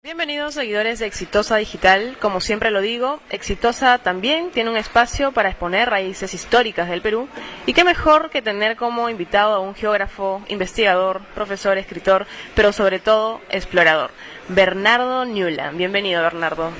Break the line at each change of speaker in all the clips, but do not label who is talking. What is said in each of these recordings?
Bienvenidos seguidores de Exitosa Digital. Como siempre lo digo, Exitosa también tiene un espacio para exponer raíces históricas del Perú, y qué mejor que tener como invitado a un geógrafo, investigador, profesor, escritor, pero sobre todo explorador, Bernardo Ñula. Bienvenido, Bernardo.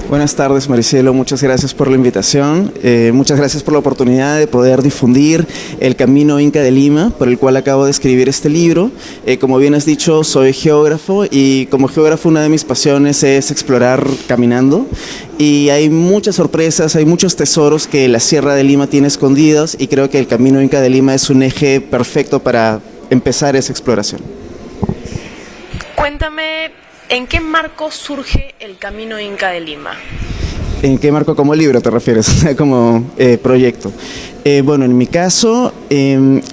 Buenas tardes, Maricielo, muchas gracias por la invitación, muchas gracias por la oportunidad de poder difundir el camino Inca de Lima, por el cual acabo de escribir este libro. Como bien has dicho, soy geógrafo, y como geógrafo una de mis pasiones es explorar caminando, y hay muchas sorpresas, hay muchos tesoros que la Sierra de Lima tiene escondidos, y creo que el camino Inca de Lima es un eje perfecto para empezar esa exploración.
Cuéntame, ¿en qué marco surge el camino Inca de Lima?
¿En qué marco? ¿Como libro te refieres? Como proyecto. Bueno, en mi caso,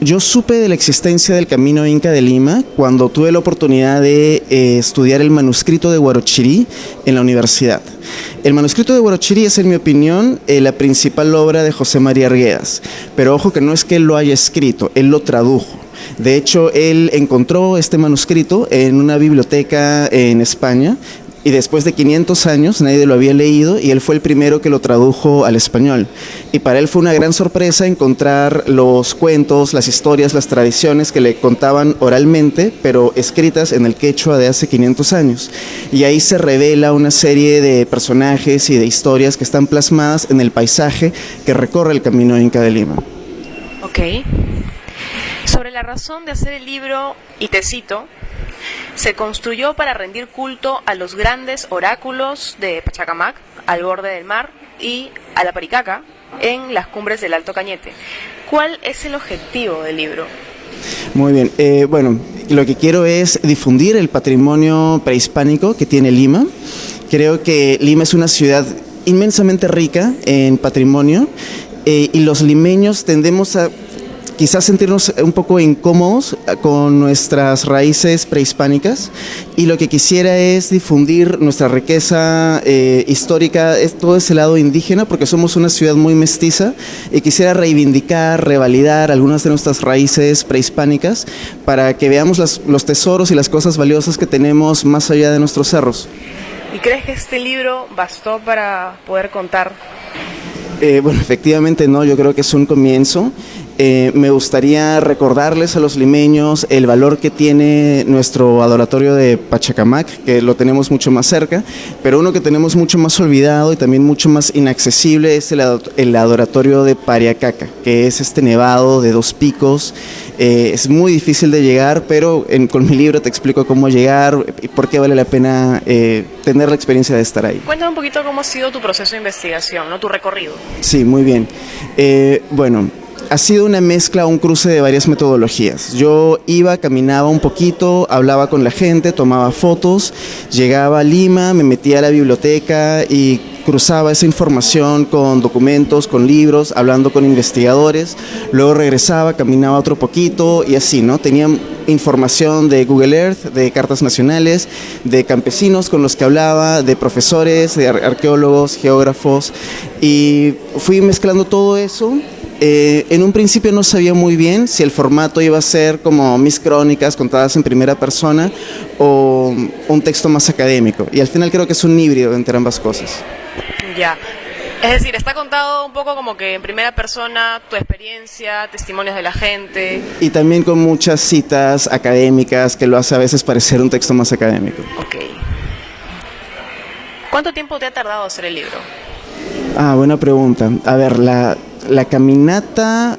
yo supe de la existencia del camino Inca de Lima cuando tuve la oportunidad de estudiar el manuscrito de Huarochirí en la universidad. El manuscrito de Huarochirí es, en mi opinión, la principal obra de José María Arguedas, pero ojo que no es que él lo haya escrito, él lo tradujo. De hecho, él encontró este manuscrito en una biblioteca en España, y después de 500 años nadie lo había leído, y él fue el primero que lo tradujo al español. Y para él fue una gran sorpresa encontrar los cuentos, las historias, las tradiciones que le contaban oralmente, pero escritas en el quechua de hace 500 años. Y ahí se revela una serie de personajes y de historias que están plasmadas en el paisaje que recorre el camino Inca de Lima.
Ok. Sobre la razón de hacer el libro, y te cito, se construyó para rendir culto a los grandes oráculos de Pachacamac, al borde del mar, y a la Paricaca, en las cumbres del Alto Cañete. ¿Cuál es el objetivo del libro?
Muy bien, bueno, lo que quiero es difundir el patrimonio prehispánico que tiene Lima. Creo que Lima es una ciudad inmensamente rica en patrimonio, y los limeños tendemos a quizás sentirnos un poco incómodos con nuestras raíces prehispánicas, y lo que quisiera es difundir nuestra riqueza histórica, es todo ese lado indígena, porque somos una ciudad muy mestiza, y quisiera reivindicar, revalidar algunas de nuestras raíces prehispánicas para que veamos los tesoros y las cosas valiosas que tenemos más allá de nuestros cerros.
¿Y crees que este libro bastó para poder contar?
Bueno, efectivamente no, yo creo que es un comienzo. Me gustaría recordarles a los limeños el valor que tiene nuestro adoratorio de Pachacamac, que lo tenemos mucho más cerca, pero uno que tenemos mucho más olvidado y también mucho más inaccesible es el adoratorio de Pariacaca, que es este nevado de 2 picos. Es muy difícil de llegar, pero con mi libro te explico cómo llegar y por qué vale la pena tener la experiencia de estar ahí.
Cuéntame un poquito cómo ha sido tu proceso de investigación, ¿no? Tu recorrido.
Sí, muy bien. Bueno, ha sido una mezcla, un cruce de varias metodologías. Yo iba, caminaba un poquito, hablaba con la gente, tomaba fotos, llegaba a Lima, me metía a la biblioteca y cruzaba esa información con documentos, con libros, hablando con investigadores. Luego regresaba, caminaba otro poquito y así, ¿no? Tenía información de Google Earth, de cartas nacionales, de campesinos con los que hablaba, de profesores, de arqueólogos, geógrafos, y fui mezclando todo eso. En un principio no sabía muy bien si el formato iba a ser como mis crónicas contadas en primera persona o un texto más académico, y al final creo que es un híbrido entre ambas cosas.
Ya, es decir, está contado un poco como que en primera persona tu experiencia, testimonios de la gente.
Y también con muchas citas académicas que lo hace a veces parecer un texto más académico.
Ok. ¿Cuánto tiempo te ha tardado hacer el libro?
Buena pregunta. A ver, la caminata,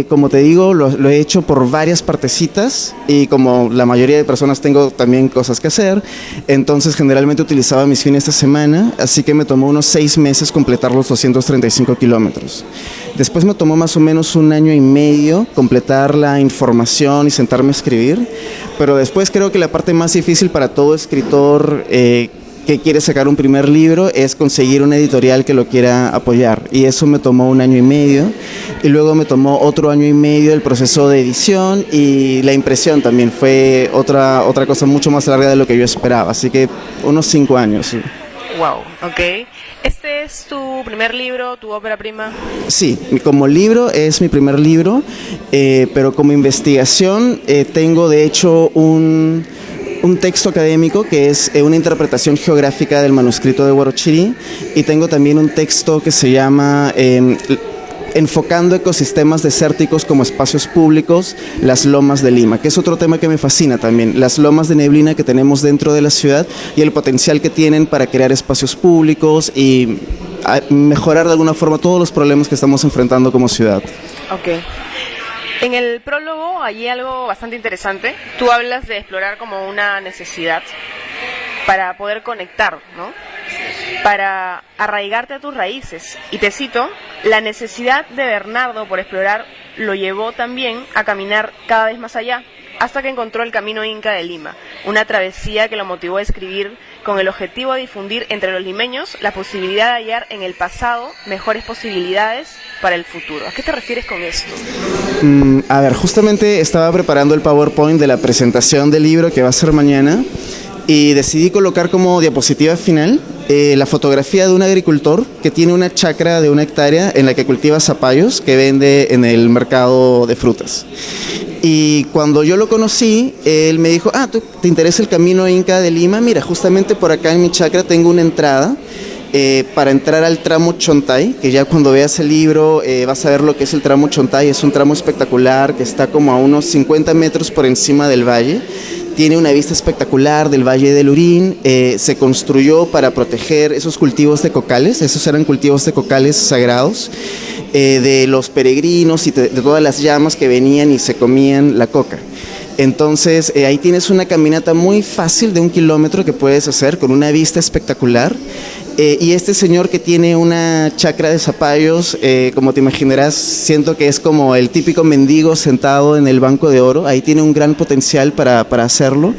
como te digo, lo he hecho por varias partecitas, y como la mayoría de personas tengo también cosas que hacer, entonces generalmente utilizaba mis fines de semana, así que me tomó unos 6 meses completar los 235 kilómetros. Después me tomó más o menos 1 año y medio completar la información y sentarme a escribir, pero después creo que la parte más difícil para todo escritor que quiere sacar un primer libro es conseguir una editorial que lo quiera apoyar, y eso me tomó 1 año y medio, y luego me tomó otro 1 año y medio el proceso de edición, y la impresión también fue otra cosa mucho más larga de lo que yo esperaba, así que unos 5 años. Sí.
Wow, ok. ¿Este es tu primer libro, tu ópera prima?
Sí, como libro es mi primer libro, pero como investigación tengo de hecho un texto académico que es una interpretación geográfica del manuscrito de Huarochirí, y tengo también un texto que se llama Enfocando ecosistemas desérticos como espacios públicos, las lomas de Lima, que es otro tema que me fascina también, las lomas de neblina que tenemos dentro de la ciudad y el potencial que tienen para crear espacios públicos y mejorar de alguna forma todos los problemas que estamos enfrentando como ciudad.
Ok. En el prólogo hay algo bastante interesante. Tú hablas de explorar como una necesidad para poder conectar, ¿no? Para arraigarte a tus raíces. Y te cito, la necesidad de Bernardo por explorar lo llevó también a caminar cada vez más allá, hasta que encontró el camino Inca de Lima, una travesía que lo motivó a escribir con el objetivo de difundir entre los limeños la posibilidad de hallar en el pasado mejores posibilidades para el futuro. ¿A qué te refieres con esto?
A ver, justamente estaba preparando el PowerPoint de la presentación del libro que va a ser mañana y decidí colocar como diapositiva final la fotografía de un agricultor que tiene una chacra de 1 hectárea en la que cultiva zapallos que vende en el mercado de frutas. Y cuando yo lo conocí, él me dijo, ¿te interesa el camino Inca de Lima? Mira, justamente por acá en mi chacra tengo una entrada para entrar al tramo Chontay, que ya cuando veas el libro vas a ver lo que es el tramo Chontay. Es un tramo espectacular que está como a unos 50 metros por encima del valle. Tiene una vista espectacular del Valle del Urín. Se construyó para proteger esos cultivos de cocales. Esos eran cultivos de cocales sagrados de los peregrinos y de todas las llamas que venían y se comían la coca. Entonces ahí tienes una caminata muy fácil de 1 kilómetro que puedes hacer con una vista espectacular. Y este señor que tiene una chacra de zapallos, como te imaginarás, siento que es como el típico mendigo sentado en el banco de oro. Ahí tiene un gran potencial para hacerlo.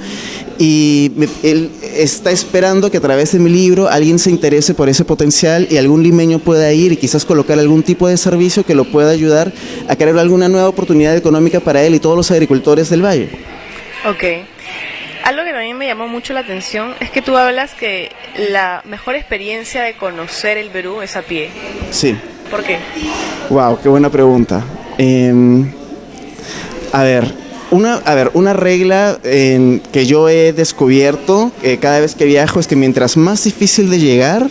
Y él está esperando que a través de mi libro alguien se interese por ese potencial y algún limeño pueda ir y quizás colocar algún tipo de servicio que lo pueda ayudar a crear alguna nueva oportunidad económica para él y todos los agricultores del valle.
Ok. Algo que también me llamó mucho la atención es que tú hablas que la mejor experiencia de conocer el Perú es a pie.
Sí.
¿Por qué?
Wow, qué buena pregunta. Una regla que yo he descubierto cada vez que viajo es que mientras más difícil de llegar,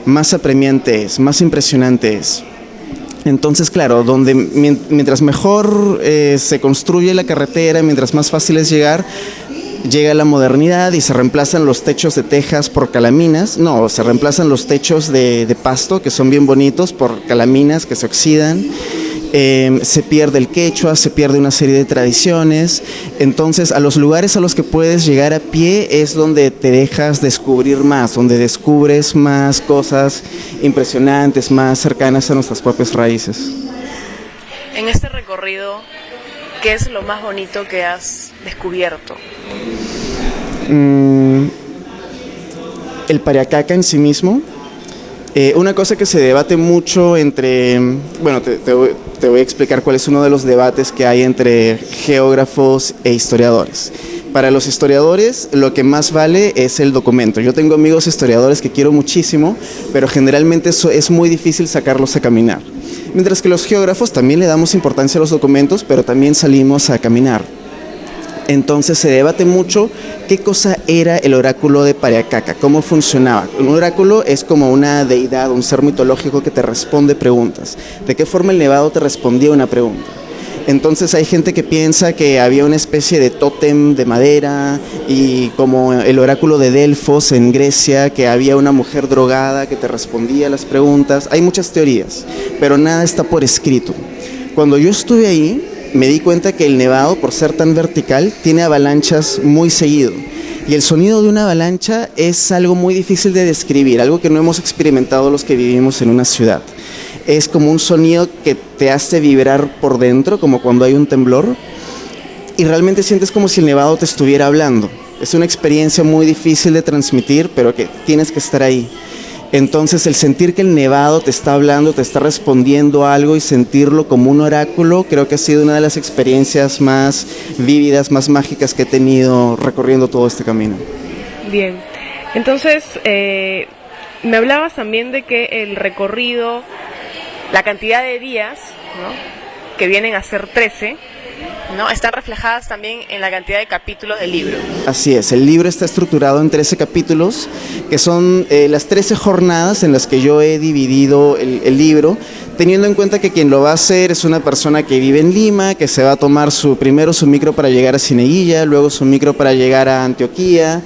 más apremiante es, más impresionante es. Entonces, claro, mientras mejor se construye la carretera, mientras más fácil es llegar, llega la modernidad y se reemplazan los techos de tejas por calaminas. No, se reemplazan los techos de pasto, que son bien bonitos, por calaminas que se oxidan. Se pierde el quechua, se pierde una serie de tradiciones. Entonces, a los lugares a los que puedes llegar a pie es donde te dejas descubrir más, donde descubres más cosas impresionantes, más cercanas a nuestras propias raíces.
En este recorrido, ¿qué es lo más bonito que has descubierto? El Pariacaca en sí mismo. Una cosa que se debate mucho entre... Bueno, te voy a explicar cuál es uno de los debates que hay entre geógrafos e historiadores. Para los historiadores, lo que más vale es el documento. Yo tengo amigos historiadores que quiero muchísimo, pero generalmente es muy difícil sacarlos a caminar. Mientras que los geógrafos también le damos importancia a los documentos, pero también salimos a caminar. Entonces se debate mucho qué cosa era el oráculo de Pariacaca, cómo funcionaba. Un oráculo es como una deidad, un ser mitológico que te responde preguntas. ¿De qué forma el nevado te respondía una pregunta? Entonces hay gente que piensa que había una especie de tótem de madera y como el oráculo de Delfos en Grecia, que había una mujer drogada que te respondía a las preguntas. Hay muchas teorías, pero nada está por escrito. Cuando yo estuve ahí, me di cuenta que el nevado, por ser tan vertical, tiene avalanchas muy seguido. Y el sonido de una avalancha es algo muy difícil de describir, algo que no hemos experimentado los que vivimos en una ciudad. Es como un sonido que te hace vibrar por dentro, como cuando hay un temblor, y realmente sientes como si el nevado te estuviera hablando. Es una experiencia muy difícil de transmitir, pero que tienes que estar ahí. Entonces el sentir que el nevado te está hablando, te está respondiendo algo y sentirlo como un oráculo, creo que ha sido una de las experiencias más vívidas, más mágicas que he tenido recorriendo todo este camino. Bien, entonces me hablabas también de que el recorrido, la cantidad de días, ¿no?, que vienen a ser 13, ¿no? Están reflejadas también en la cantidad de capítulos del libro.
Así es, el libro está estructurado en 13 capítulos, que son las 13 jornadas en las que yo he dividido el libro, teniendo en cuenta que quien lo va a hacer es una persona que vive en Lima, que se va a tomar primero su micro para llegar a Cieneguilla, luego su micro para llegar a Antioquía,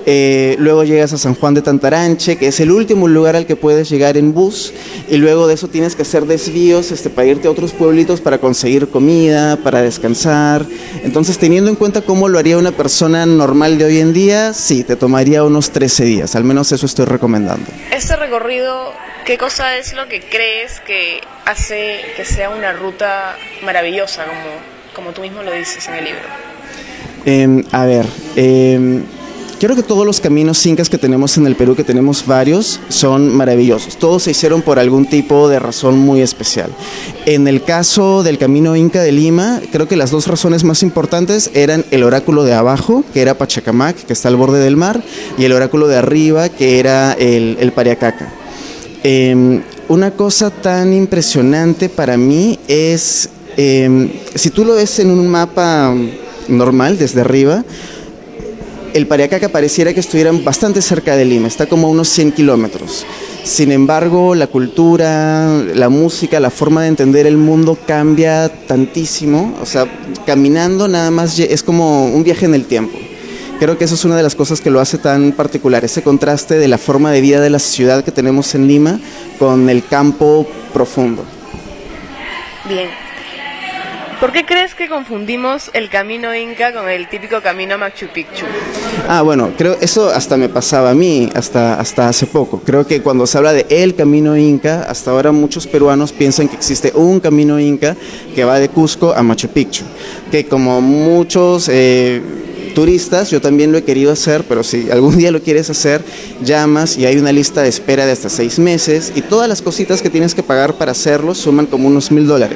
luego llegas a San Juan de Tantaranche, que es el último lugar al que puedes llegar en bus, y luego de eso tienes que hacer desvíos para irte a otros pueblitos para conseguir comida, para descansar. Entonces, teniendo en cuenta cómo lo haría una persona normal de hoy en día, sí, te tomaría unos 13 días, al menos eso estoy recomendando.
Este recorrido, ¿qué cosa es lo que crees que hace que sea una ruta maravillosa, como tú mismo lo dices en el libro?
Creo que todos los caminos incas que tenemos en el Perú, que tenemos varios, son maravillosos. Todos se hicieron por algún tipo de razón muy especial. En el caso del camino Inca de Lima, creo que las dos razones más importantes eran el oráculo de abajo, que era Pachacamac, que está al borde del mar, y el oráculo de arriba, que era el Pariacaca. Una cosa tan impresionante para mí es, si tú lo ves en un mapa normal, desde arriba, el Pariacaca pareciera que estuvieran bastante cerca de Lima, está como a unos 100 kilómetros. Sin embargo, la cultura, la música, la forma de entender el mundo cambia tantísimo. O sea, caminando nada más es como un viaje en el tiempo. Creo que eso es una de las cosas que lo hace tan particular, ese contraste de la forma de vida de la ciudad que tenemos en Lima con el campo profundo.
Bien. ¿Por qué crees que confundimos el camino Inca con el típico camino a Machu Picchu?
Bueno, creo eso hasta me pasaba a mí, hasta hace poco. Creo que cuando se habla de el camino Inca, hasta ahora muchos peruanos piensan que existe un camino Inca que va de Cusco a Machu Picchu, que como muchos turistas, yo también lo he querido hacer, pero si algún día lo quieres hacer, llamas y hay una lista de espera de hasta 6 meses y todas las cositas que tienes que pagar para hacerlo suman como unos $1,000.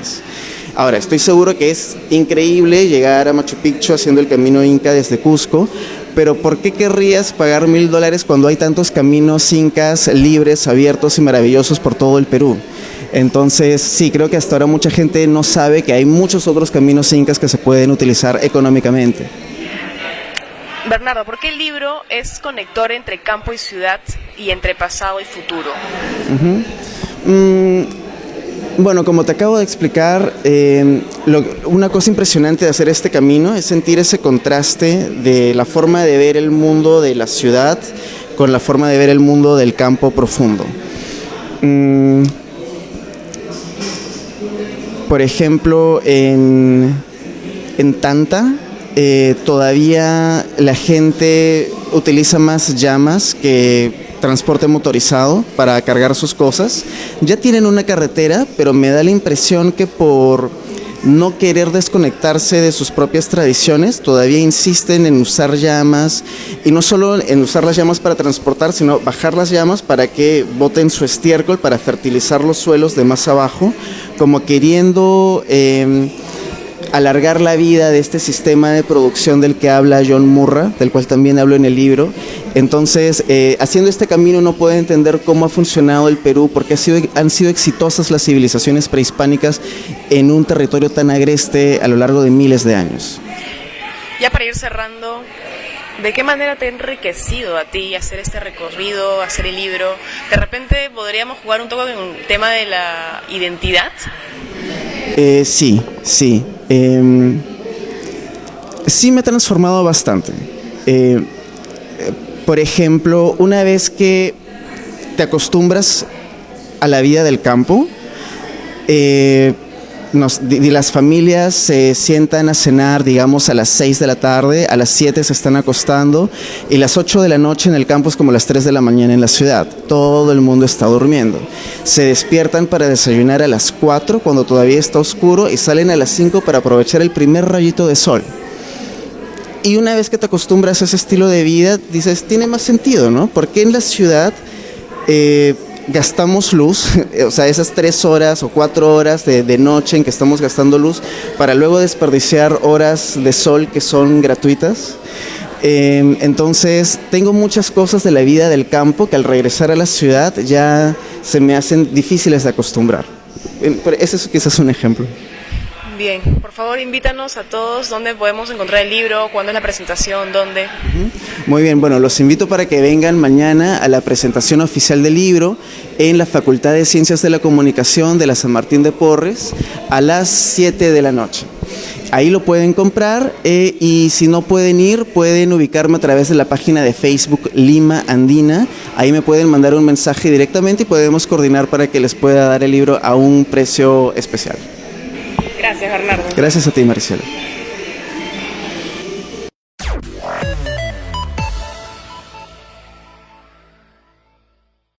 Ahora, estoy seguro que es increíble llegar a Machu Picchu haciendo el camino Inca desde Cusco, pero ¿por qué querrías pagar $1,000 cuando hay tantos caminos incas libres, abiertos y maravillosos por todo el Perú? Entonces, sí, creo que hasta ahora mucha gente no sabe que hay muchos otros caminos incas que se pueden utilizar económicamente.
Bernardo, ¿por qué el libro es conector entre campo y ciudad y entre pasado y futuro?
Bueno, como te acabo de explicar, una cosa impresionante de hacer este camino es sentir ese contraste de la forma de ver el mundo de la ciudad con la forma de ver el mundo del campo profundo. Por ejemplo, en Tanta, todavía la gente utiliza más llamas que transporte motorizado para cargar sus cosas. Ya tienen una carretera, pero me da la impresión que por no querer desconectarse de sus propias tradiciones, todavía insisten en usar llamas, y no solo en usar las llamas para transportar, sino bajar las llamas para que boten su estiércol para fertilizar los suelos de más abajo, como queriendo alargar la vida de este sistema de producción del que habla John Murra, del cual también hablo en el libro. Entonces, haciendo este camino uno puede entender cómo ha funcionado el Perú, porque han sido exitosas las civilizaciones prehispánicas en un territorio tan agreste a lo largo de miles de años.
Ya para ir cerrando, ¿de qué manera te ha enriquecido a ti hacer este recorrido, hacer el libro? De repente podríamos jugar un poco con el tema de la identidad.
Sí. Sí me ha transformado bastante. Por ejemplo, una vez que te acostumbras a la vida del campo, las familias se sientan a cenar, digamos, a las 6 de la tarde, a las 7 se están acostando, y las 8 de la noche en el campo es como las 3 de la mañana en la ciudad. Todo el mundo está durmiendo. Se despiertan para desayunar a las 4 cuando todavía está oscuro y salen a las 5 para aprovechar el primer rayito de sol. Y una vez que te acostumbras a ese estilo de vida, dices, tiene más sentido, ¿no? Porque en la ciudad gastamos luz, o sea, esas 3 horas o 4 horas de noche en que estamos gastando luz para luego desperdiciar horas de sol que son gratuitas. Entonces, tengo muchas cosas de la vida del campo que al regresar a la ciudad ya se me hacen difíciles de acostumbrar. Ese es quizás un ejemplo.
Bien, por favor invítanos a todos dónde podemos encontrar el libro, cuándo es la presentación, dónde.
Muy bien, bueno, los invito para que vengan mañana a la presentación oficial del libro en la Facultad de Ciencias de la Comunicación de la San Martín de Porres a las 7 de la noche. Ahí lo pueden comprar y si no pueden ir, pueden ubicarme a través de la página de Facebook Lima Andina. Ahí me pueden mandar un mensaje directamente y podemos coordinar para que les pueda dar el libro a un precio especial.
Gracias, Bernardo.
Gracias a ti, Maricela.